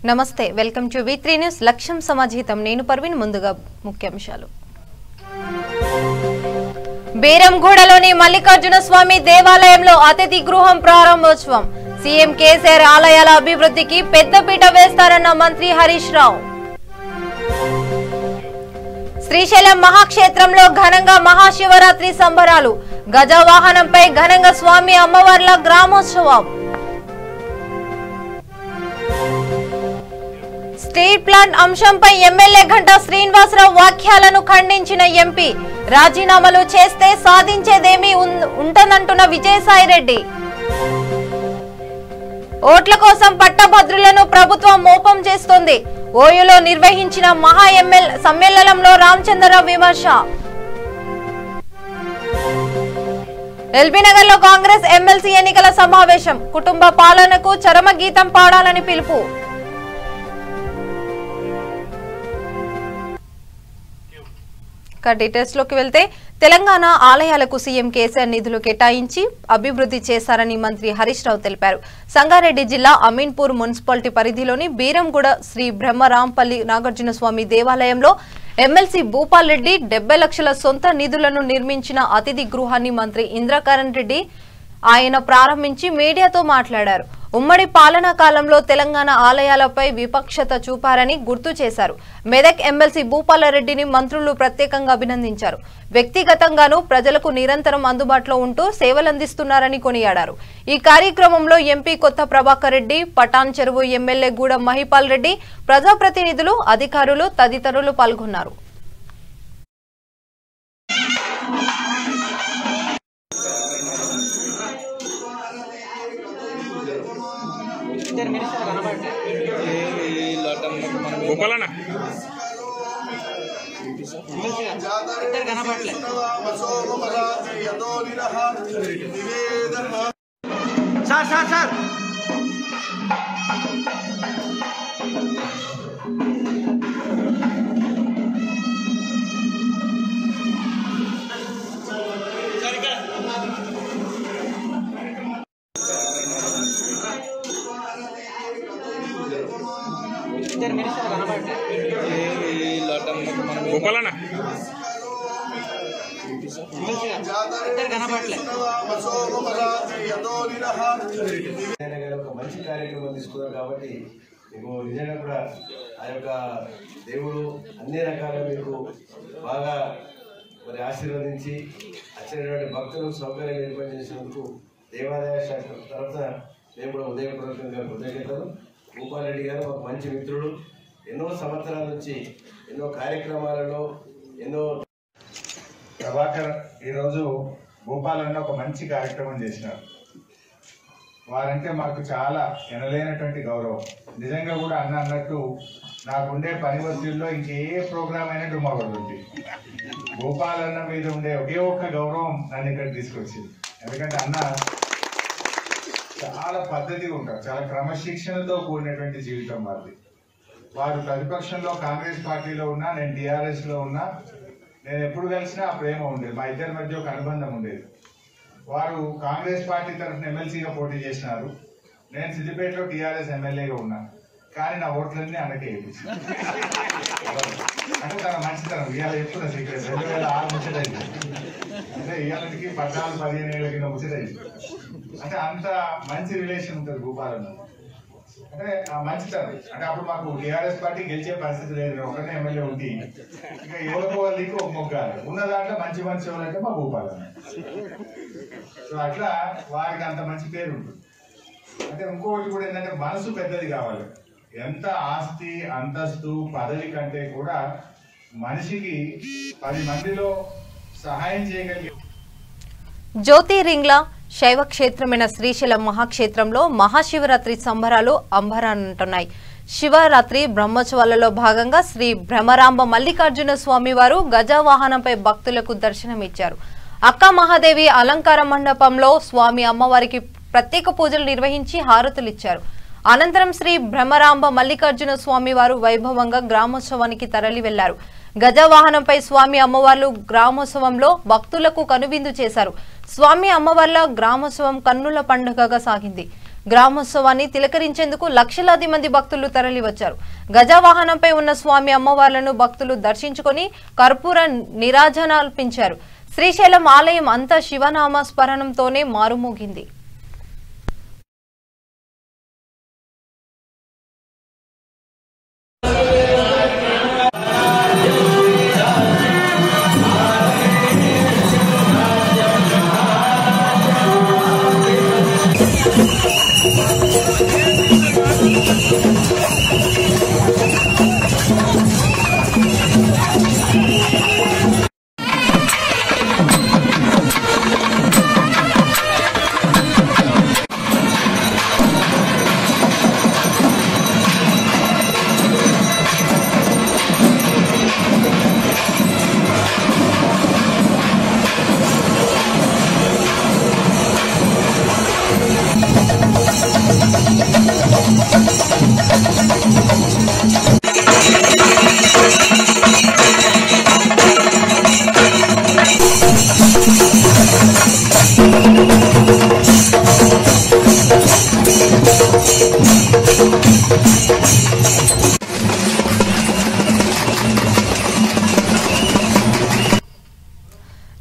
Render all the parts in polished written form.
నమస్తే welcome to V3 news లక్ష్యం సమాజహితం నేను పర్వీన్ ముందుగా ముఖ్యాంశాలు బేరంగూడలోని మల్లికార్జున స్వామి దేవాలయంలో అతిథి గృహం ప్రారంభోత్సవం సీఎం కేసీఆర్ ఆలయాల అభివృద్ధికి పెద్దపీట వేస్తారన్న మంత్రి హరీష్ రావు శ్రీశైలం మహాక్షేత్రంలో ఘనంగా మహాశివరాత్రి సంబరాలు గజవాహనంపై ఘనంగా స్వామి అమ్మవార్ల గ్రామోత్సవం స్టీల్ ప్లాంట్ అంశంపై ఎమ్మెల్యే గంటా శ్రీనివాసరావు వ్యాఖ్యలను ఖండించిన ఎంపీ రాజీనామాలు చేస్తే సాధించేదేమీ ఉంటుందంటున్న విజయసాయిరెడ్డి ఓట్ల కోసం పట్టభద్రులను ప్రభుత్వం మోపం చేస్తోంది ఓయూలో నిర్వహించిన మహా సమ్మేళనంలో రామచంద్రరావు విమర్శ ఎల్బీనగర్ లో కాంగ్రెస్ ఎమ్మెల్సీ ఎన్నికల సమావేశం కుటుంబ పాలనకు చరమ గీతం పాడాలని పిలుపు డీటెయిల్స్ లోకి వెళ్తే తెలంగాణ ఆలయాలకు సీఎం కేసీఆర్ నిధులు కేటాయించి అభివృద్ధి చేశారని మంత్రి హరీష్ రావు తెలిపారు. సంగారెడ్డి జిల్లా అమీన్పూర్ మున్సిపాలిటీ పరిధిలోని బీరంగూడ శ్రీ బ్రహ్మరాంపల్లి నాగార్జున స్వామి దేవాలయంలో ఎమ్మెల్సీ భూపాల్ రెడ్డి 70 లక్షల సొంత నిధులను నిర్మించిన అతిథి గృహాన్ని మంత్రి ఇంద్రకరణ్ రెడ్డి ఆయన ప్రారంభించి మీడియాతో మాట్లాడారు. ఉమ్మడి పాలనా కాలంలో తెలంగాణ ఆలయాలపై విపక్షత చూపారని గుర్తు చేశారు. మెదక్ ఎమ్మెల్సీ భూపాలరెడ్డిని మంత్రులు ప్రత్యేకంగా అభినందించారు. వ్యక్తిగతంగానూ ప్రజలకు నిరంతరం అందుబాటులో ఉంటూ సేవలందిస్తున్నారని కొనియాడారు. ఈ కార్యక్రమంలో ఎంపీ కొత్త ప్రభాకర్ రెడ్డి, పటాన్ చెరువు ఎమ్మెల్యే గూడెం మహిపాల్ రెడ్డి, ప్రజాప్రతినిధులు, అధికారులు తదితరులు పాల్గొన్నారు. సార్ ఒక మంచి కార్యక్రమం తీసుకున్నారు కాబట్టి మీకు నిజంగా కూడా ఆ యొక్క దేవుడు అన్ని రకాలుగా మీకు బాగా మరి ఆశీర్వదించి వచ్చినటువంటి భక్తులకు సౌకర్యం ఏర్పాటు చేసినందుకు దేవాదాయ శాఖ తరఫున మేము కూడా ఉదయపూర్వకంగా కృతజ్ఞతలు. భూపాల్ రెడ్డి గారు ఒక మంచి మిత్రుడు, ఎన్నో సంవత్సరాల నుంచి ఎన్నో కార్యక్రమాలలో ఎన్నో. ప్రభాకర్ ఈరోజు భూపాలన్న ఒక మంచి కార్యక్రమం చేసినారు. వారంటే మాకు చాలా ఎనలేనటువంటి గౌరవం. నిజంగా కూడా అన్నట్టు నాకుండే పని ఒత్తిడిలో ఇంకే ప్రోగ్రామ్ అయినా డుమ్మగొడుతుంది. భూపాలన్న మీద ఉండే ఒకే ఒక్క గౌరవం నన్ను ఇక్కడ తీసుకొచ్చింది. ఎందుకంటే అన్న చాలా పద్ధతిగా ఉంటారు, చాలా క్రమశిక్షణతో కూడినటువంటి జీవితం వారిది. వారు ప్రతిపక్షంలో కాంగ్రెస్ పార్టీలో ఉన్నా, నేను టీఆర్ఎస్లో ఉన్నా, నేను ఎప్పుడు కలిసినా ఆ ప్రేమ ఉండేది, మా ఇద్దరి మధ్య ఒక అనుబంధం ఉండేది. వారు కాంగ్రెస్ పార్టీ తరఫున ఎమ్మెల్సీగా పోటీ చేసినారు, నేను సిద్దిపేటలో టీఆర్ఎస్ ఎమ్మెల్యేగా ఉన్నా. కానీ నా ఓట్లన్నీ అన్నకే వేయించింది. అంటే తన మంచితనం ఇవాళ చెప్తున్న సీక్రెట్ 2006 ముచ్చటైంది, అంటే ఇవాళకి 14-15 ఏళ్ళ కింద ముచ్చటైంది. అంటే అంత మంచి రిలేషన్ ఉంటుంది భూపాలన్న. అంటే ఆ మంచితనం అంటే అప్పుడు మాకు టీఆర్ఎస్ పార్టీ గెలిచే పరిస్థితి లేదు, ఒకటే ఎమ్మెల్యే ఉండి ఇక ఎవరికో వాళ్ళకి ఒక మొగ్గాలి ఉన్న దాంట్లో మంచి మంచి వాళ్ళంటే మా భూపాలన్న. సో అట్లా వారికి అంత మంచి పేరు ఉంటుంది. అంటే ఇంకొకటి కూడా ఏంటంటే మనసు పెద్దది కావాలి. ఎంత ఆస్తి అంతస్తు పదవి కంటే కూడా మనిషికి 10 మందిలో సహాయం చేయగలిగే. జ్యోతిర్లింగ శైవ క్షేత్రమైన శ్రీశైలం మహాక్షేత్రంలో మహాశివరాత్రి సంబరాలు అంబరానంటున్నాయి. శివరాత్రి బ్రహ్మోత్సవాలలో భాగంగా శ్రీ బ్రహ్మరాంబ మల్లికార్జున స్వామి వారు గజవాహనంపై భక్తులకు దర్శనమిచ్చారు. అక్క మహాదేవి అలంకార మండపంలో స్వామి అమ్మవారికి ప్రత్యేక పూజలు నిర్వహించి హారతులిచ్చారు. అనంతరం శ్రీ బ్రహ్మరాంబ మల్లికార్జున స్వామి వారు వైభవంగా గ్రామోత్సవానికి తరలి వెళ్లారు. గజవాహనంపై స్వామి అమ్మవార్లు గ్రామోత్సవంలో భక్తులకు కనువిందు చేశారు. స్వామి అమ్మవార్ల గ్రామోత్సవం కన్నుల పండుగగా సాగింది. గ్రామోత్సవాన్ని తిలకరించేందుకు లక్షలాది మంది భక్తులు తరలివచ్చారు. గజవాహనంపై ఉన్న స్వామి అమ్మవార్లను భక్తులు దర్శించుకొని కర్పూర నీరాజనాల్పించారు. శ్రీశైలం ఆలయం అంతా శివనామ స్మరణంతోనే మారుమోగింది.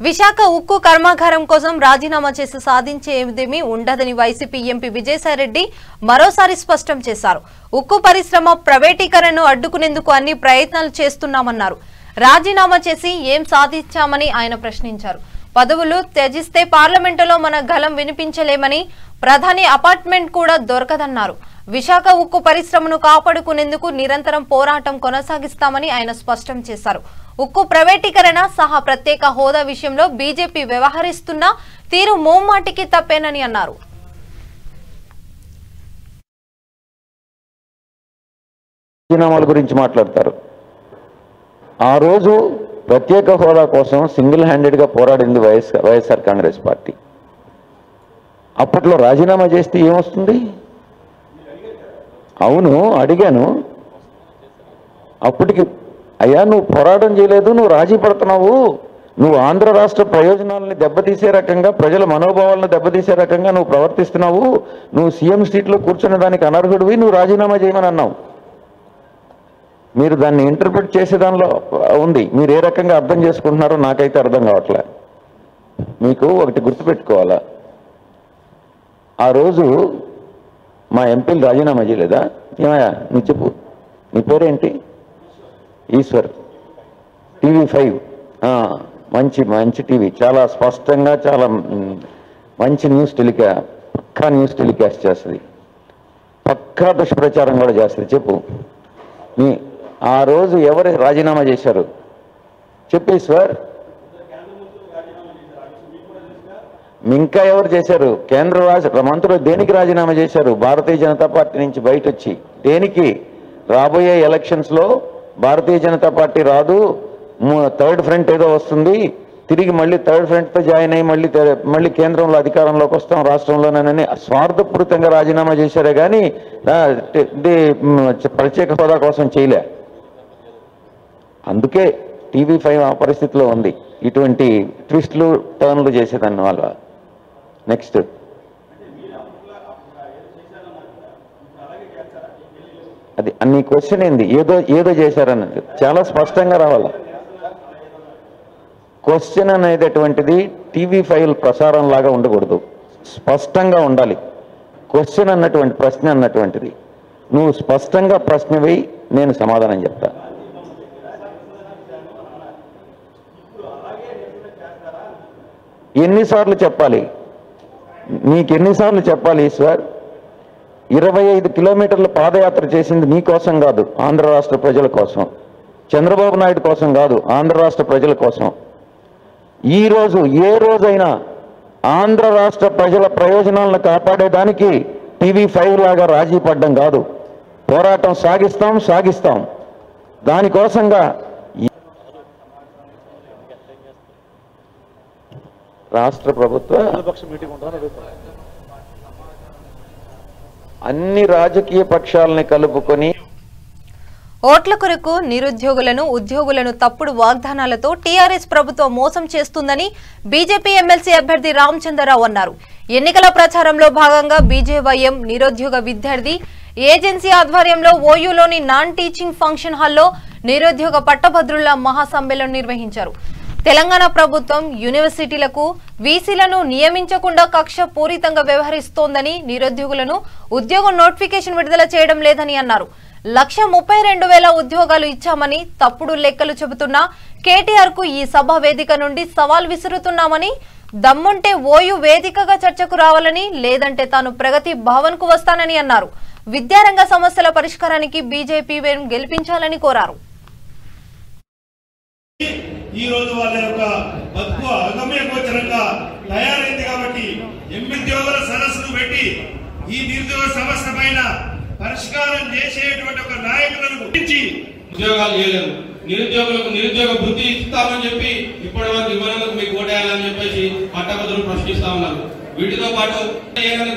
విశాఖ ఉక్కు కర్మాగారం కోసం రాజీనామా చేసి సాధించేదేమీ ఉండదని వైసీపీ ఎంపీ విజయసాయిరెడ్డి మరోసారి స్పష్టం చేశారు. ఉక్కు పరిశ్రమ ప్రైవేటీకరణను అడ్డుకునేందుకు అన్ని ప్రయత్నాలు చేస్తున్నామన్నారు. రాజీనామా చేసి ఏం సాధించామని ఆయన ప్రశ్నించారు. పదవులు త్యజిస్తే పార్లమెంటులో మన గళం వినిపించలేమని, ప్రధాని అపార్ట్మెంట్ కూడా దొరకదన్నారు. విశాఖ ఉక్కు పరిశ్రమను కాపాడుకునేందుకు నిరంతరం పోరాటం కొనసాగిస్తామని ఆయన స్పష్టం చేశారు. ఉక్కు ప్రైవేటీకరణ సహా ప్రత్యేక హోదా విషయంలో బీజేపీ వ్యవహరిస్తున్న తీరు మోమాటికి తప్పేనని అన్నారు. రాజీనామాల గురించి మాట్లాడతారు. ఆ రోజు ప్రత్యేక హోదా కోసం సింగిల్ హ్యాండెడ్గా పోరాడింది వైఎస్ఆర్ కాంగ్రెస్ పార్టీ. అప్పట్లో రాజీనామా చేస్తే ఏమొస్తుంది? అవును, అడిగాను. అప్పటికి అయ్యా నువ్వు పోరాటం చేయలేదు, నువ్వు రాజీ పడుతున్నావు, నువ్వు ఆంధ్ర రాష్ట్ర ప్రయోజనాలని దెబ్బతీసే రకంగా, ప్రజల మనోభావాలను దెబ్బతీసే రకంగా నువ్వు ప్రవర్తిస్తున్నావు, నువ్వు సీఎం సీట్లో కూర్చునే దానికి అనర్హుడివి, నువ్వు రాజీనామా చేయమని అన్నావు. మీరు దాన్ని ఇంటర్ప్రిట్ చేసే దానిలో ఉంది. మీరు ఏ రకంగా అర్థం చేసుకుంటున్నారో నాకైతే అర్థం కావట్లే. మీకు ఒకటి గుర్తుపెట్టుకోవాలా, ఆ రోజు మా ఎంపీలు రాజీనామా చేయలేదా? ఏమయ్యా నువ్వు చెప్పు, నీ పేరేంటి? ఈశ్వర్. TV5 మంచి మంచి టీవీ, చాలా స్పష్టంగా చాలా మంచి పక్కా న్యూస్ టెలికాస్ట్ చేస్తుంది, పక్కా దుష్ప్రచారం కూడా చేస్తుంది. చెప్పు, మీ ఆ రోజు ఎవరు రాజీనామా చేశారు చెప్పు ఈశ్వర్. ఇంకా ఎవరు చేశారు? కేంద్ర రాష్ట్ర మంత్రులు దేనికి రాజీనామా చేశారు? భారతీయ జనతా పార్టీ నుంచి బయట వచ్చి. దేనికి? రాబోయే ఎలక్షన్స్లో భారతీయ జనతా పార్టీ రాదు, థర్డ్ ఫ్రంట్ ఏదో వస్తుంది, తిరిగి మళ్ళీ థర్డ్ ఫ్రంట్తో జాయిన్ అయ్యి మళ్ళీ కేంద్రంలో అధికారంలోకి వస్తాం రాష్ట్రంలోనని స్వార్థపూరితంగా రాజీనామా చేశారే కానీ ప్రత్యేక హోదా కోసం చేయలే. అందుకే TV5 ఆ పరిస్థితిలో ఉంది, ఇటువంటి ట్విస్టులు టర్న్లు చేసేదాన్ని వాళ్ళ. నెక్స్ట్ అది అన్ని క్వశ్చన్ ఏంది? ఏదో చేశారన్నది చాలా స్పష్టంగా రావాలి. క్వశ్చన్ అనేటటువంటిది TV5 ప్రసారం లాగా ఉండకూడదు, స్పష్టంగా ఉండాలి. క్వశ్చన్ అన్నటువంటి ప్రశ్న అన్నటువంటిది నువ్వు స్పష్టంగా ప్రశ్న వేయి, నేను సమాధానం చెప్తా. ఎన్నిసార్లు చెప్పాలి? నీకెన్నిసార్లు చెప్పాలి ఈశ్వర్? 25 కిలోమీటర్ల పాదయాత్ర చేసింది నీ కోసం కాదు, ఆంధ్ర రాష్ట్ర ప్రజల కోసం. చంద్రబాబు నాయుడు కోసం కాదు, ఆంధ్ర రాష్ట్ర ప్రజల కోసం. ఈరోజు ఏ రోజైనా ఆంధ్ర రాష్ట్ర ప్రజల ప్రయోజనాలను కాపాడేదానికి TV5 లాగా రాజీ పడ్డం కాదు, పోరాటం సాగిస్తాం. దానికోసంగా రాష్ట్ర ప్రభుత్వ అన్ని రాజకీయ పక్షాలని కలుపుకొని ఓట్ల కొరకు నిరుద్యోగులను ఉద్యోగులను తప్పుడు వాగ్దానాలతో టీఆర్ఎస్ ప్రభుత్వం మోసం చేస్తుందని బీజేపీ ఎమ్మెల్సీ అభ్యర్థి రామచంద్రరావు అన్నారు. ఎన్నికల ప్రచారంలో భాగంగా బీజేవైఎం నిరుద్యోగ విద్యార్థి ఏజెన్సీ ఆధ్వర్యంలో ఓయూలోని నాన్ టీచింగ్ ఫంక్షన్ హాల్లో నిరుద్యోగ పట్టభద్రుల మహాసమ్మేళనం నిర్వహించారు. తెలంగాణ ప్రభుత్వం యూనివర్సిటీలకు వీసీలను నియమించకుండా కక్ష పూరితంగా వ్యవహరిస్తోందని, నిరుద్యోగులను ఉద్యోగ నోటిఫికేషన్ విడుదల చేయడం లేదని అన్నారు. 1,32,000 ఉద్యోగాలు ఇచ్చామని తప్పుడు లెక్కలు చెబుతున్న కేటీఆర్ కు ఈ సభ వేదిక నుండి సవాల్ విసురుతున్నామని, దమ్ముంటే ఓయూ వేదికగా చర్చకు రావాలని, లేదంటే తాను ప్రగతి భవన్ కు వస్తానని అన్నారు. విద్యారంగ సమస్యల పరిష్కారానికి బీజేపీ గెలిపించాలని కోరారు. ఈ రోజు వాళ్ళ యొక్క బతుకు అగమ్య గోచరంగా తయారైంది కాబట్టి నిరుద్యోగుల సదస్సును పెట్టి ఈ నిరుద్యోగ సమస్య పైన పరిష్కారం చేసేటువంటి ఒక నాయకులను గురించి ఉద్యోగాలు చేయలేదు. నిరుద్యోగులకు నిరుద్యోగ బుద్ధి ఇస్తామని చెప్పి ఇప్పటి వరకు ఇవ్వనందుకు మీకు ఓటేయాలని చెప్పేసి పట్టభద్రులు ప్రశ్నిస్తా ఉన్నారు. వీటితో పాటు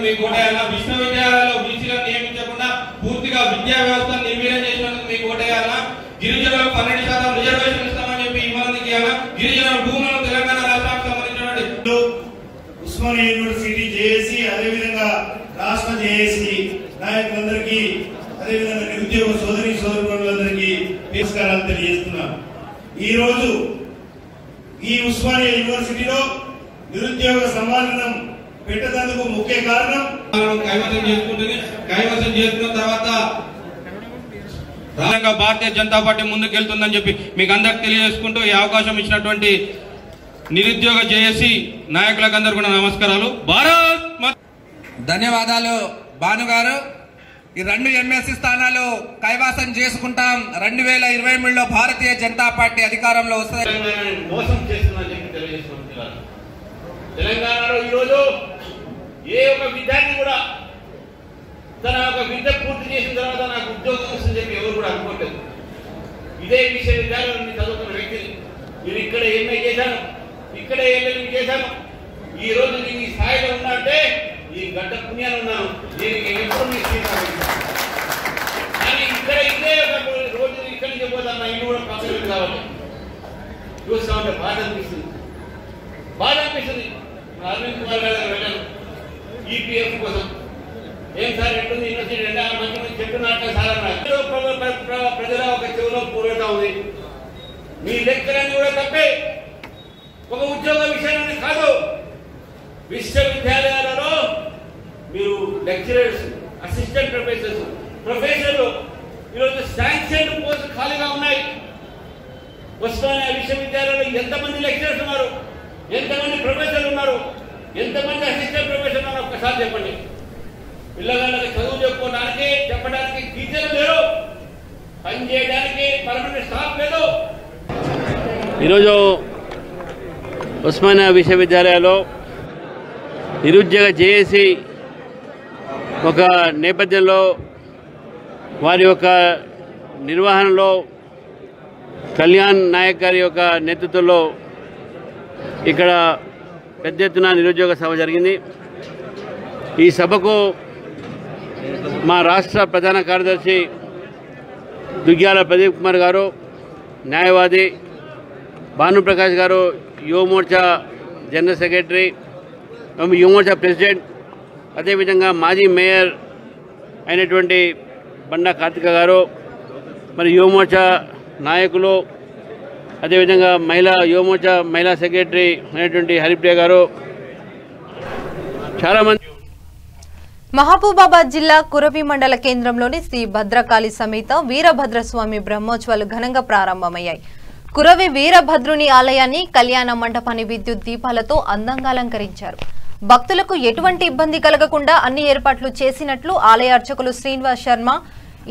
మీకు ఓటేయాలన్నా, విశ్వవిద్యాలయాల్లో బీసీలను నియమించకుండా పూర్తిగా విద్యా వ్యవస్థను నిర్వీర్యం చేసినందుకు మీకు ఓటేయాలన్నా, గిరిజనులకు 12% రిజర్వేషన్ ఇస్తామని చెప్పి ఇవ్వనందుకు ఇవ్వాలా, గిరిజనుల భూములను తెలంగాణ రాష్ట్రానికి సంబంధించినటువంటి ఉస్మానియా యూనివర్సిటీ జేఏసీ, అదేవిధంగా రాష్ట్ర జేఏసీ నాయకులందరికీ, అదేవిధంగా నిరుద్యోగ సోదరులందరికీ నమస్కారాలు తెలియజేస్తున్నాను. ఈ రోజు ఈ ఉస్మానియా యూనివర్సిటీలో నిరుద్యోగ సమ్మేళనం పెట్టేందుకు ముఖ్య కారణం కైవసం చేసుకున్న తర్వాత భారతీయ జనతా పార్టీ ముందుకెళ్తుందని చెప్పి మీకు అందరికి తెలియజేసుకుంటూ ఈ అవకాశం ఇచ్చినటువంటి నిరుద్యోగ జేఏసీ నాయకులకు అందరూ కూడా నమస్కారాలు. ధన్యవాదాలు భాను గారు. ఈ 2 ఎమ్మెల్సీ స్థానాలు కైవాసం చేసుకుంటాం. 2023లో భారతీయ జనతా పార్టీ అధికారంలో వస్తుంది. మోసం చేస్తుందని చెప్పి తెలియజేసుకుంటున్నారు. తెలంగాణలో ఈరోజు ఏ ఒక్క విద్యార్థి కూడా తన ఒక విద్య పూర్తి చేసిన తర్వాత నాకు ఉద్యోగం వస్తుందని చెప్పి ఎవరు కూడా అనుకోలేదు. ఇదే విశ్వవిద్యాలయంలో చదువుతున్న వ్యక్తిని నేను ఇక్కడ ఎంఏ చేశాను, ఇక్కడే ఎల్ఎల్బి చేశాను, ఈ రోజు నేను ఈ స్థాయిలో ఉన్నా అంటే ఈ గడ్డ పుణ్యాలు ఉన్నాను. దీనికి ఎప్పుడు కానీ ఇక్కడ ఇదే రోజు ఇక్కడి నుంచి పోతాను, నా ఇల్లు కూడా పక్కన కాబట్టి చూస్తా ఉంటే బాధ అనిపిస్తుంది. అరవింద్ కుమార్ గారి దగ్గర వెళ్ళాను ఈపీఎఫ్ కోసం. ఏం సార్ ఎట్టుంది యూనివర్సిటీ 2 మంది మంది చెప్తున్నట్టే సార్ అన్నారు. ప్రజల ఒక చెవులో పూర్వత ఉంది. మీ లెక్కలన్నీ కూడా తప్పే. ఒక ఉద్యోగ విషయాన్ని కాదు, విశ్వవిద్యాలయాలలో మీరు లెక్చరర్స్, అసిస్టెంట్ ప్రొఫెసర్లు ఈరోజు శాంక్షన్ పోస్ట్ ఖాళీగా ఉన్నాయి. ఉస్మానియా విశ్వవిద్యాలయంలో ఎంతమంది లెక్చరర్స్ ఉన్నారు, ఎంతమంది ప్రొఫెసర్లు ఉన్నారు, ఎంతమంది అసిస్టెంట్ ప్రొఫెసర్ ఉన్నారు ఒక్కసారి చెప్పండి. పిల్లగాళ్ళకి చదువు చెప్పుకోవడానికి చెప్పడానికి టీచర్లు లేరు, పనిచేయడానికి పర్మనెంట్ స్టాఫ్ లేదు. ఈరోజు ఉస్మానియా విశ్వవిద్యాలయంలో నిరుద్యోగ జేఏసీ ఒక నేపథ్యంలో వారి యొక్క నిర్వహణలో కళ్యాణ్ నాయక్ గారి యొక్క నేతృత్వంలో ఇక్కడ పెద్ద ఎత్తున నిరుద్యోగ సభ జరిగింది. ఈ సభకు మా రాష్ట్ర ప్రధాన కార్యదర్శి దుగ్గ్యాల ప్రదీప్ కుమార్ గారు, న్యాయవాది భానుప్రకాష్ గారు, Yuva Morcha general secretary, Yuva Morcha president, అదేవిధంగా మాజీ మేయర్ అయినటువంటి బండా కార్తిక గారు, మరి యువమోర్చా నాయకులు, అదేవిధంగా యువమోర్చా మహిళా సెక్రటరీ అయినటువంటి హరిప్రియ గారు, చాలామంది. మహబూబాబాద్ జిల్లా కురవి మండల కేంద్రంలోని శ్రీ భద్రకాళి సమేత వీరభద్రస్వామి బ్రహ్మోత్సవాలు ఘనంగా ప్రారంభమయ్యాయి. కురవి వీరభద్రుని ఆలయాన్ని కళ్యాణ మండపాన్ని విద్యుత్ దీపాలతో అందంగా అలంకరించారు. భక్తులకు ఎటువంటి ఇబ్బంది కలగకుండా అన్ని ఏర్పాట్లు చేసినట్లు ఆలయ అర్చకులు శ్రీనివాస్ శర్మ,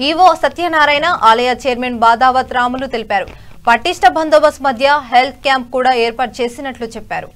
ఈవో సత్యనారాయణ, ఆలయ చైర్మన్ బాదావత్ రాములు తెలిపారు. పటిష్ట బందోబస్తు మధ్య హెల్త్ క్యాంప్ కూడా ఏర్పాటు చేసినట్లు చెప్పారు.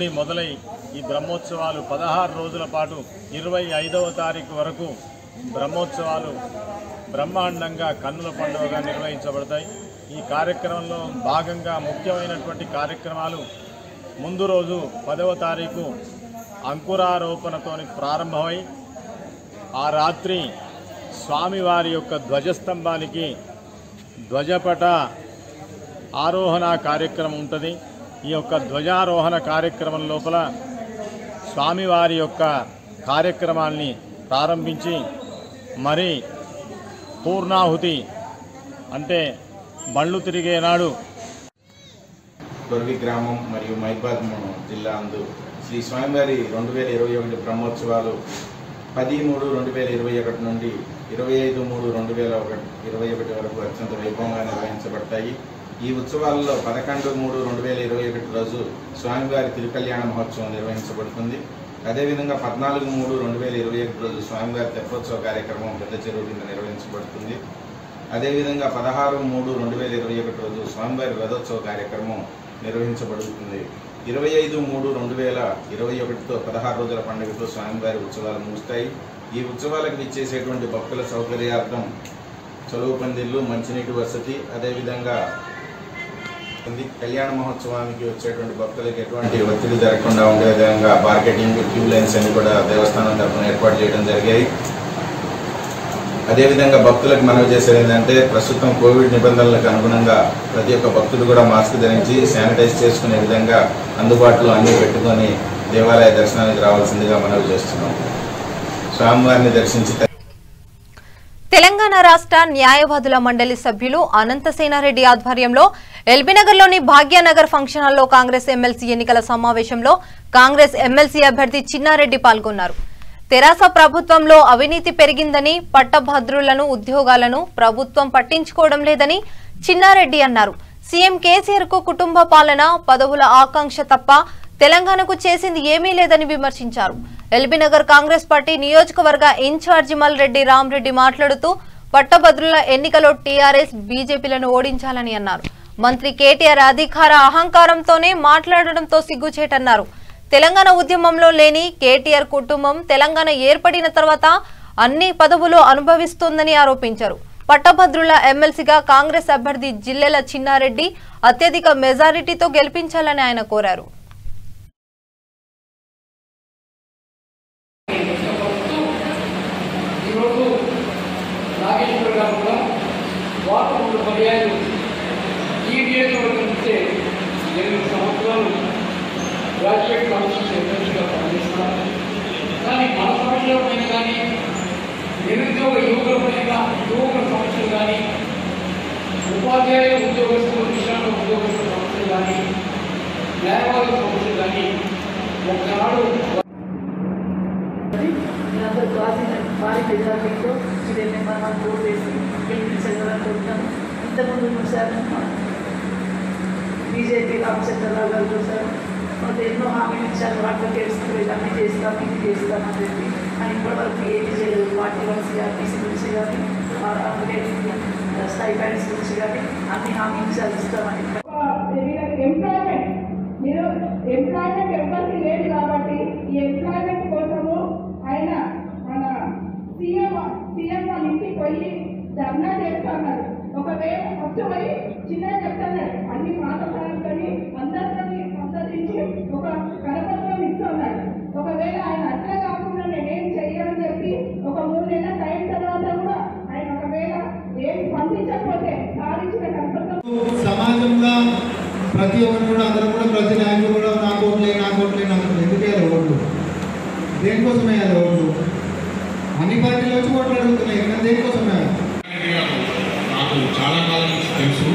నుండి మొదలై ఈ బ్రహ్మోత్సవాలు 16 రోజుల పాటు 25వ తారీఖు వరకు బ్రహ్మోత్సవాలు బ్రహ్మాండంగా కన్నుల పండుగగా నిర్వహించబడతాయి. ఈ కార్యక్రమంలో భాగంగా ముఖ్యమైనటువంటి కార్యక్రమాలు ముందు రోజు 10వ తారీఖు అంకురారోపణతో ప్రారంభమై ఆ రాత్రి స్వామివారి యొక్క ధ్వజస్తంభానికి ధ్వజపట ఆరోహణ కార్యక్రమం ఉంటుంది. ఈ యొక్క ధ్వజారోహణ కార్యక్రమం లోపల స్వామివారి యొక్క కార్యక్రమాల్ని ప్రారంభించి మరి పూర్ణాహుతి అంటే బండ్లు తిరిగే నాడు కొర్వి గ్రామం మరియు మహిబాద్ జిల్లా అందు శ్రీ స్వామివారి 2021 బ్రహ్మోత్సవాలు 10/3/2021 నుండి 25/3/2021 వరకు అత్యంత వైభవంగా నిర్వహించబడతాయి. ఈ ఉత్సవాలలో 11/3/2021 రోజు స్వామివారి తిరుకల్యాణ మహోత్సవం నిర్వహించబడుతుంది. అదేవిధంగా 14/3/2021 రోజు స్వామివారి తెప్పోత్సవ కార్యక్రమం పెద్ద చెరువు కింద నిర్వహించబడుతుంది. అదేవిధంగా 16/3/2021 రోజు స్వామివారి రథోత్సవ కార్యక్రమం నిర్వహించబడుతుంది. 25/3/2021తో 16 రోజుల పండుగతో స్వామివారి ఉత్సవాలు ముగుస్తాయి. ఈ ఉత్సవాలకు విచ్చేసేటువంటి భక్తుల సౌకర్యార్థం చలువ పందిళ్లు, మంచినీటి వసతి, అదేవిధంగా కళ్యాణ మహోత్సవానికి వచ్చేటువంటి భక్తులకు ఎటువంటి ఒత్తిడి జరగకుండా ఉండే విధంగా మార్కెటింగ్, క్యూ లైన్స్ అన్ని కూడా దేవస్థానం తరఫున ఏర్పాటు చేయడం జరిగాయి. అదేవిధంగా భక్తులకు మనవి చేసేది ఏంటంటే ప్రస్తుతం కోవిడ్ నిబంధనలకు అనుగుణంగా ప్రతి ఒక్క భక్తుడు కూడా మాస్క్ ధరించి శానిటైజ్ చేసుకునే విధంగా అందుబాటులో అన్ని పెట్టుకొని దేవాలయ దర్శనానికి రావాల్సిందిగా మనవి చేస్తున్నాం. స్వామివారిని దర్శించి తెలంగాణ రాష్ట్ర న్యాయవాదుల మండలి సభ్యులు అనంతసేనారెడ్డి ఆధ్వర్యంలో ఎల్బీనగర్లోని భాగ్యనగర్ ఫంక్షన్ హాల్లో కాంగ్రెస్ ఎమ్మెల్సీ ఎన్నికల సమావేశంలో కాంగ్రెస్ ఎమ్మెల్సీ అభ్యర్థి చిన్నారెడ్డి పాల్గొన్నారు. తెరాస ప్రభుత్వంలో అవినీతి పెరిగిందని, పట్టభద్రులను ఉద్యోగాలను ప్రభుత్వం పట్టించుకోవడం లేదని చిన్నారెడ్డి అన్నారు. సీఎం కేసీఆర్ కు కుటుంబ పాలన, పదవుల ఆకాంక్ష తప్ప తెలంగాణకు చేసింది ఏమీ లేదని విమర్శించారు. ఎల్బీనగర్ కాంగ్రెస్ పార్టీ నియోజకవర్గ ఇన్ఛార్జి మల్రెడ్డి రామరెడ్డి మాట్లాడుతూ పట్టభద్రుల ఎన్నికలో టీఆర్ఎస్, బీజేపీలను ఓడించాలని అన్నారు. మంత్రి కేటీఆర్ అధికార అహంకారంతోనే మాట్లాడడంతో సిగ్గుచేటన్నారు. తెలంగాణ ఉద్యమంలో లేని కేటీఆర్ కుటుంబం తెలంగాణ ఏర్పడిన తర్వాత అన్ని పదవులు అనుభవిస్తోందని ఆరోపించారు. పట్టభద్రుల ఎమ్మెల్సీగా కాంగ్రెస్ అభ్యర్థి జిల్లెల చిన్నారెడ్డి అత్యధిక మెజారిటీతో గెలిపించాలని ఆయన కోరారు. గ్రాడ్యుయేట్ కౌన్సిల్స్ ఎమ్మెల్సీగా పనిచేస్తున్నారు. కానీ మన సమస్యల పైన కానీ, నిరుద్యోగ యువకుల పైన యువకుల సమస్యలు కానీ, ఉపాధ్యాయ ఉద్యోగస్తులు, విశ్రాంత ఉద్యోగస్తుల సమస్యలు కానీ, న్యాయవాదుల సమస్యలు కానీ ఒక్కనాడు భారీ మెజారిటీతో ఇదేమి మనం ఓటు వేసి గెలిపించగలని కోరుతాను. ఇంతకుముందు చూశారు బీజేపీ రామచంద్రరావు గారు చూశారు. మాకు ఎన్నో హామీలు ఇచ్చారు, అడ్వకేట్స్ ఇవన్నీ చేస్తాం, ఇది చేస్తామని చెప్పి అని ఇప్పటివరకు ఏమీ చేయలేదు. పార్టీ నుంచి ఆర్టీసీ నుంచి కానీ, అడ్వకేట్ స్టైపెండ్స్ నుంచి కానీ అన్ని హామీలు ఇస్తామని. ఎంప్లాయ్మెంట్ ఎవరికి లేదు కాబట్టి ఈ ఎంప్లాయ్మెంట్ కోసము ఆయన మన సీఎం వాళ్ళ ఇంటికి పోయి ధర్నా చేస్తున్నారు. ఒకవేళ ఫస్ట్ పోయి చిన్నగా చెప్తున్నాడు, అన్ని మాట్లాడుతూ అందరినీ సందర్శించి ఒక కరపత్రం ఇస్తున్నాడు. ఒకవేళ ఆయన అట్లా కాకుండా నేనేం చెయ్యాలని చెప్పి ఒక 3 నెలల టైం తర్వాత కూడా ఆయన ఒకవేళ ఏం స్పందించకపోతే సాధించిన కరపత్రం సమాజంగా ప్రతి ఒక్కరు కూడా అందరూ కూడా ప్రతి నాయకులు కూడా నాకు ఓట్లే ఎందుకు వేయాలి ఓట్లు, దేనికోసం వేయాలి ఓట్లు, అన్ని పార్టీలు వచ్చి ఓట్లు అడుగుతున్నాయి కానీ దేనికోసం వేయాలి. నాకు చాలా కాలం నుంచి తెలుసు,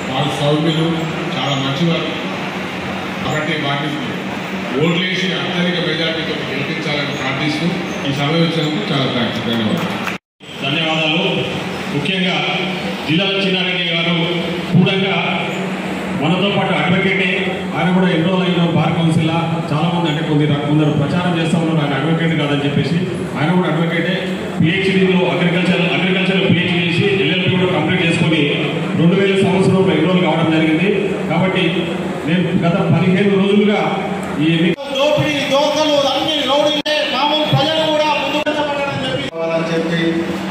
వాళ్ళ సౌమ్యులు చాలా మంచివారు కాబట్టి వాటిని ఓట్లేసి అత్యధిక మెజార్టీతో గెలిపించాలని ప్రార్థిస్తూ ఈ సమావేశానికి చాలా ధన్యవాదాలు. ముఖ్యంగా జిల్లాల చిన్నారెడ్డి గారు కూడా మనతో పాటు అడ్వకేటే, ఆయన కూడా ఎన్రోల్ అయిన బార్ కౌన్సిల్లా చాలామంది అంటే కొందరు ప్రచారం చేస్తూ ఉన్నారు ఆయన అడ్వకేట్ కాదని చెప్పేసి. ఆయన కూడా అడ్వకేటే, పిహెచ్డీలో అగ్రికల్చర్లో పిహెచ్డీ చేసి ఎల్ఎల్పీ కూడా కంప్లీట్ చేసుకొని 2000 సంవత్సరంలో ఎన్రోల్ కావడం జరిగింది. కాబట్టి నేను గత 15 రోజులుగా ఈ దోపిడీ దోకలు అన్ని రౌడీలే మామూలు ప్రజలు కూడా ముందుకు చెప్పి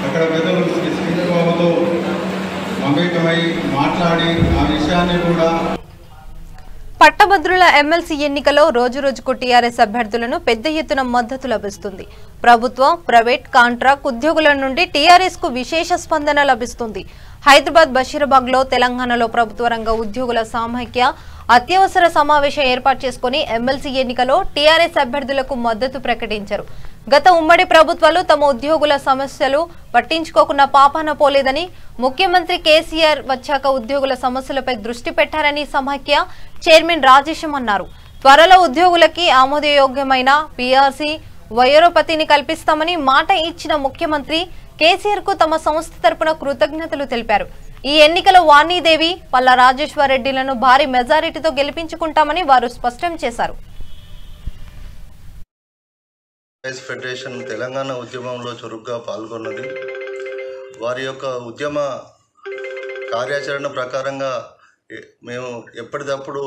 అక్కడ పెద్దలు శ్రీబాబుతో మమేకమై మాట్లాడి ఆ విషయాన్ని కూడా పట్టభద్రుల ఎమ్మెల్సీ ఎన్నికలో రోజురోజుకు టీఆర్ఎస్ అభ్యర్థులను పెద్ద ఎత్తున మద్దతు లభిస్తుంది. ప్రభుత్వం, ప్రైవేట్, కాంట్రాక్ట్ ఉద్యోగుల నుండి టీఆర్ఎస్ కు విశేష స్పందన లభిస్తుంది. హైదరాబాద్ బషీరాబాద్ లో తెలంగాణలో ప్రభుత్వ రంగ ఉద్యోగుల సామాఖ్య అత్యవసర సమావేశం ఏర్పాటు చేసుకుని ఎమ్మెల్సీ ఎన్నికలో టీఆర్ఎస్ అభ్యర్థులకు మద్దతు ప్రకటించారు. గత ఉమ్మడి ప్రభుత్వాలు తమ ఉద్యోగుల సమస్యలు పట్టించుకోకుండా పాపాన పోలేదని, ముఖ్యమంత్రి కేసీఆర్ వచ్చాక ఉద్యోగుల సమస్యలపై దృష్టి పెట్టారని సమాఖ్య చైర్మన్ రాజేశం అన్నారు. త్వరలో ఉద్యోగులకి ఆమోదయోగ్యమైన పీఆర్సీ వయోరపతిని కల్పిస్తామని మాట ఇచ్చిన ముఖ్యమంత్రి కేసీఆర్ కు తమ సంస్థ తరపున కృతజ్ఞతలు తెలిపారు. ఈ ఎన్నికలో వాణీదేవి, పల్లా రాజేశ్వర్ రెడ్డిలను భారీ మెజారిటీతో గెలిపించుకుంటామని వారు స్పష్టం చేశారు. ఫెడరేషన్ తెలంగాణ ఉద్యమంలో చురుగ్గా పాల్గొన్నది. వారి యొక్క ఉద్యమ కార్యాచరణ ప్రకారంగా మేము ఎప్పటికప్పుడు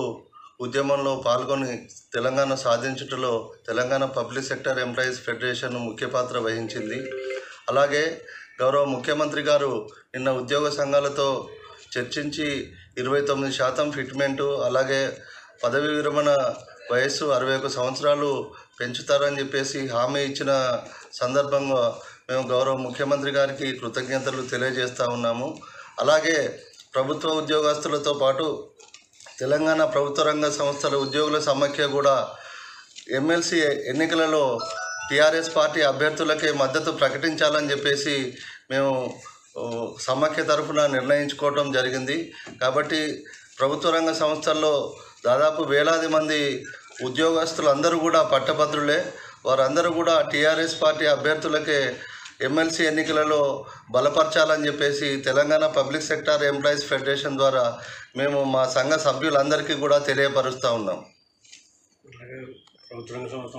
ఉద్యమంలో పాల్గొని తెలంగాణ సాధించుటలో Telangana public sector employees federation ముఖ్య పాత్ర వహించింది. అలాగే గౌరవ ముఖ్యమంత్రి గారు నిన్న ఉద్యోగ సంఘాలతో చర్చించి 29% ఫిట్మెంటు, అలాగే పదవి విరమణ వయస్సు 61 సంవత్సరాలు పెంచుతారని చెప్పేసి హామీ ఇచ్చిన సందర్భంగా మేము గౌరవ ముఖ్యమంత్రి గారికి కృతజ్ఞతలు తెలియజేస్తూ ఉన్నాము. అలాగే ప్రభుత్వ ఉద్యోగస్తులతో పాటు తెలంగాణ ప్రభుత్వ రంగ సంస్థల ఉద్యోగుల సమాఖ్య కూడా ఎమ్మెల్సీ ఎన్నికలలో టీఆర్ఎస్ పార్టీ అభ్యర్థులకే మద్దతు ప్రకటించాలని చెప్పేసి మేము సమాఖ్య తరఫున నిర్ణయించుకోవడం జరిగింది. కాబట్టి ప్రభుత్వ రంగ సంస్థల్లో దాదాపు వేలాది మంది ఉద్యోగస్తులందరూ కూడా పట్టభద్రులే. వారందరూ కూడా టీఆర్ఎస్ పార్టీ అభ్యర్థులకే ఎమ్మెల్సీ ఎన్నికలలో బలపరచాలని చెప్పేసి Telangana public sector employees federation ద్వారా మేము మా సంఘ సభ్యులందరికీ కూడా తెలియపరుస్తూ ఉన్నాం.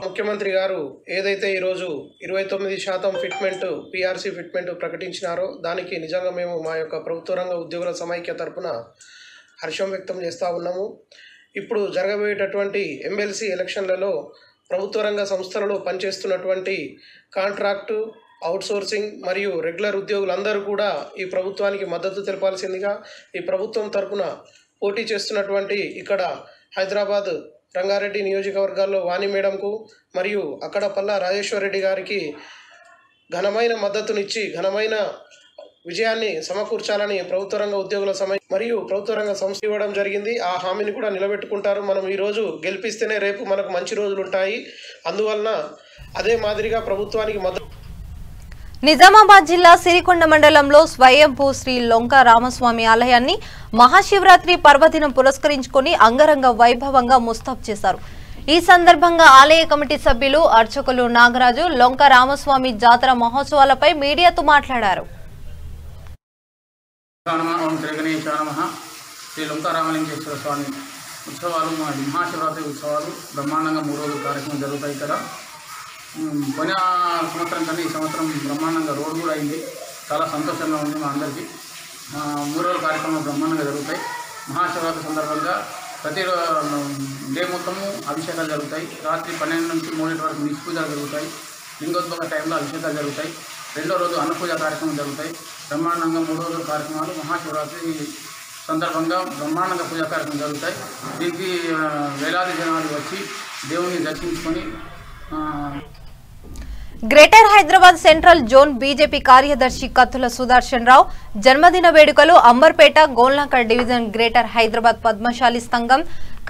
ముఖ్యమంత్రి గారు ఏదైతే ఈరోజు 29% ఫిట్మెంట్ పీఆర్సీ ఫిట్మెంట్ ప్రకటించినారో దానికి నిజంగా మేము మా యొక్క ప్రభుత్వ రంగ ఉద్యోగుల సమైక్య తరపున హర్షం వ్యక్తం చేస్తూ ఉన్నాము. ఇప్పుడు జరగబోయేటటువంటి ఎమ్మెల్సీ ఎలక్షన్లలో ప్రభుత్వ రంగ సంస్థలలో పనిచేస్తున్నటువంటి కాంట్రాక్టు, అవుట్సోర్సింగ్ మరియు రెగ్యులర్ ఉద్యోగులందరూ కూడా ఈ ప్రభుత్వానికి మద్దతు తెలపాల్సిందిగా ఈ ప్రభుత్వం తరపున పోటీ చేస్తున్నటువంటి ఇక్కడ హైదరాబాద్ రంగారెడ్డి నియోజకవర్గాల్లో వాణి మేడంకు మరియు అక్కడ పల్లా రాజేశ్వర్ రెడ్డి గారికి ఘనమైన మద్దతునిచ్చి ఘనమైన విజయాన్ని సమకూర్చాలని ప్రభుత్వ రంగ ఉద్యోగుల మరియు ప్రభుత్వ రంగ సంస్థ ఇవ్వడం జరిగింది. ఆ హామీని కూడా నిలబెట్టుకుంటారు. మనం ఈరోజు గెలిపిస్తేనే రేపు మనకు మంచి రోజులు ఉంటాయి. అందువలన అదే మాదిరిగా ప్రభుత్వానికి మద్దతు. నిజామాబాద్ జిల్లా సిరికొండ మండలంలో స్వయంభూ శ్రీ లొంక రామస్వామి ఆలయాన్ని మహాశివరాత్రి పర్వదినం పురస్కరించుకుని అంగరంగ వైభవంగా ముస్తాబు చేశారు. ఈ సందర్భంగా ఆలయ కమిటీ సభ్యులు, అర్చకులు నాగరాజు లొంక రామస్వామి జాతర మహోత్సవాలపై మీడియాతో మాట్లాడారు. శ్రీ లొంక రామలింగేశ్వర స్వామి ఉత్సవాలు, మహాశివరాత్రి ఉత్సవాలు బ్రహ్మాండంగా 3 రోజుల కార్యక్రమం జరుగుతాయి. ఇక్కడ పోయిన సంవత్సరం కన్నా ఈ సంవత్సరం బ్రహ్మాండంగా రోడ్డు కూడా అయింది. చాలా సంతోషంగా ఉంది మా అందరికీ. 3 రోజుల కార్యక్రమం బ్రహ్మాండంగా జరుగుతాయి. మహాశివరాత్రి సందర్భంగా ప్రతి డే మొత్తము అభిషేకాలు జరుగుతాయి. రాత్రి 12 నుంచి 3 వరకు నిత్య పూజలు జరుగుతాయి. లింగోద్భవ టైంలో అభిషేకాలు జరుగుతాయి. 2వ రోజు అన్నపూజ కార్యక్రమం జరుగుతాయి. బ్రహ్మాండంగా 3 రోజుల కార్యక్రమాలు మహాశివరాత్రి సందర్భంగా బ్రహ్మాండంగా పూజా కార్యక్రమం జరుగుతాయి. దీనికి వేలాది జనాలు వచ్చి దేవుని దర్శించుకొని. Greater Hyderabad central zone BJP కార్యదర్శి కత్తుల సుదర్శన్ రావు జన్మదిన వేడుకలు అంబర్పేట గోల్నాకర్ డివిజన్ గ్రేటర్ హైదరాబాద్ పద్మశాలి సంఘం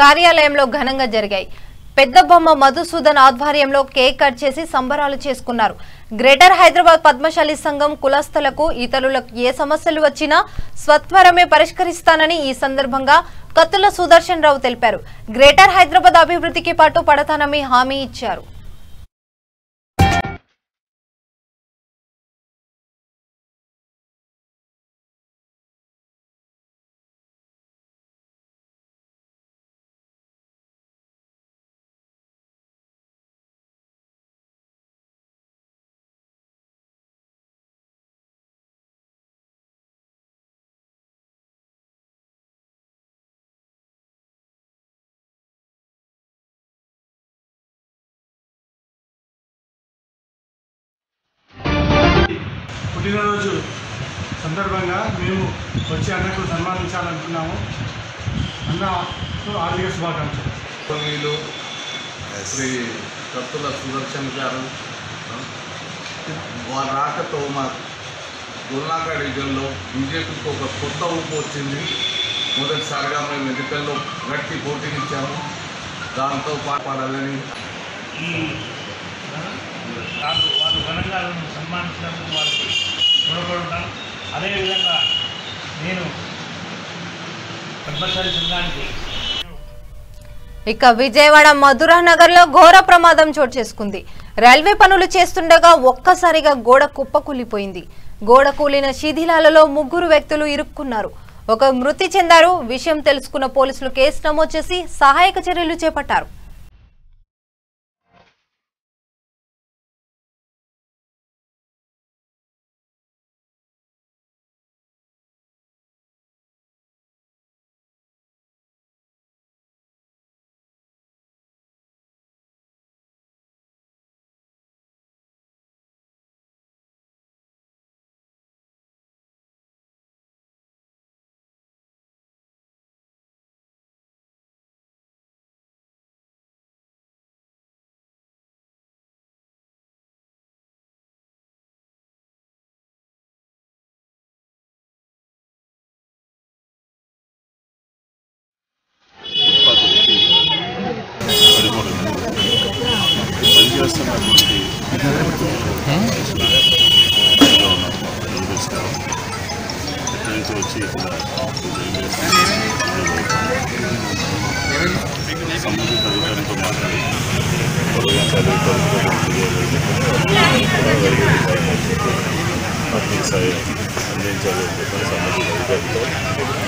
కార్యాలయంలో ఘనంగా జరిగాయి. పెద్ద బొమ్మ మధుసూదన్ ఆధ్వర్యంలో కేక్ కట్ చేసి సంబరాలు చేసుకున్నారు. గ్రేటర్ హైదరాబాద్ పద్మశాలి సంఘం కులస్తులకు, ఇతరులకు ఏ సమస్యలు వచ్చినా స్వత్వరమే పరిష్కరిస్తానని ఈ సందర్భంగా కత్తుల సుదర్శన్ రావు తెలిపారు. గ్రేటర్ హైదరాబాద్ అభివృద్ధికి పాటు పడతానని హామీ ఇచ్చారు. పుట్టినరోజు సందర్భంగా మేము వచ్చి అన్నకు సన్మానించాలనుకున్నాము. అన్నకు ఆర్థిక శుభాకాంక్షలు. శ్రీ కత్తుల సుదర్శన్ గారు వారి రాకతో మా గుల్నాక డివిజన్లో బీజేపీకి ఒక కొత్త ఊపు వచ్చింది. మొదటిసారిగా మేము ఎన్నికల్లో గట్టి పోటీనిచ్చాము. దాంతో పాడాలని వాళ్ళు ఘనంగా సన్మానించినందుకు వాళ్ళకి రుణపడుతున్నాను. అదేవిధంగా నేను పద్మశాలి సంఘానికి ఇక విజయవాడ మధురా నగర్ లో ఘోర ప్రమాదం చోటు చేసుకుంది. రైల్వే పనులు చేస్తుండగా ఒక్కసారిగా గోడ కుప్పకూలిపోయింది. గోడ కూలిన శిథిలాలలో 3 వ్యక్తులు ఇరుక్కున్నారు. ఒక మృతి చెందారు. విషయం తెలుసుకున్న పోలీసులు కేసు నమోదు చేసి సహాయక చర్యలు చేపట్టారు. వచ్చి సంబంధిత అధికారులతో మాట్లాడి ఆర్థిక సాయం అందించాలని చెప్పని సంబంధిత అధికారులతో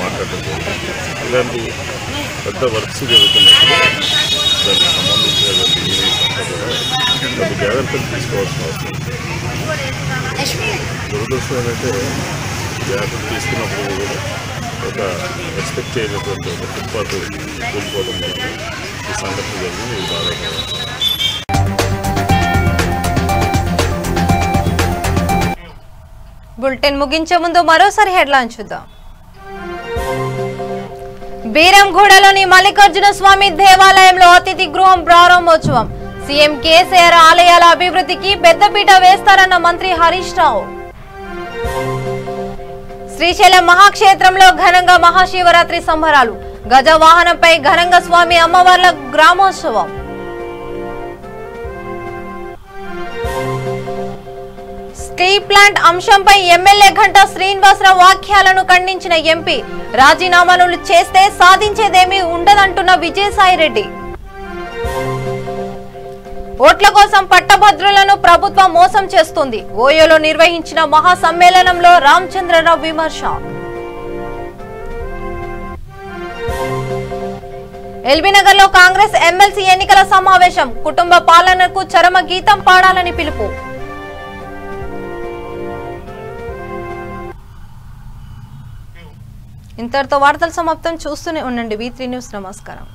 మాట్లాడటం జరిగింది. ఇలాంటి పెద్ద వర్క్స్ జరుగుతున్నప్పుడు దానికి సంబంధించినటువంటి యూనిట్స్ అంతా కూడా కొన్ని జాగ్రత్తలు తీసుకోవాల్సిన అవసరం ఉంది. దురదృష్టం ఏంటంటే జాగ్రత్తలు తీసుకున్నప్పుడు కూడా ఒక ఎక్స్పెక్ట్ చేయనటువంటి ఒక ఫుట్పాత్ కూలిపోవడం వల్ల ఈ సంఘటన జరిగింది. ఇది బాధాకరం. బులెటిన్ ముగించే ముందు మరోసారి హెడ్లైన్ చూద్దాం. బీరంగూడలోని మల్లికార్జున స్వామి దేవాలయంలో అతిథి గృహం ప్రారంభోత్సవం. సీఎం కేసీఆర్ ఆలయాల అభివృద్ధికి పెద్దపీట వేస్తారన్న మంత్రి హరీష్ రావు. శ్రీశైలం మహాక్షేత్రంలో ఘనంగా మహాశివరాత్రి సంబరాలు. గజ వాహనంపై ఘనంగా స్వామి అమ్మవార్ల గ్రామోత్సవం. స్టీల్ ప్లాంట్ అంశంపై ఎమ్మెల్యే ఘంటా శ్రీనివాసరావు వ్యాఖ్యలను ఖండించిన ఎంపీ. రాజీనామాలు చేస్తే సాధించేదేమీ ఉండదంటున్న విజయసాయిరెడ్డి. ఓట్ల కోసం పట్టభద్రులను ప్రభుత్వం మోసం చేస్తుంది. ఓయోలో నిర్వహించిన మహాసమ్మేళనంలో రామచంద్రరావు విమర్శ. ఎల్బీనగర్ లో కాంగ్రెస్ ఎమ్మెల్సీ ఎన్నికల సమావేశం. కుటుంబ పాలనకు చరమ గీతం పాడాలని పిలుపు. ఇంతటితో వార్తలు సమాప్తం. చూస్తూనే ఉండండి V3 న్యూస్. నమస్కారం.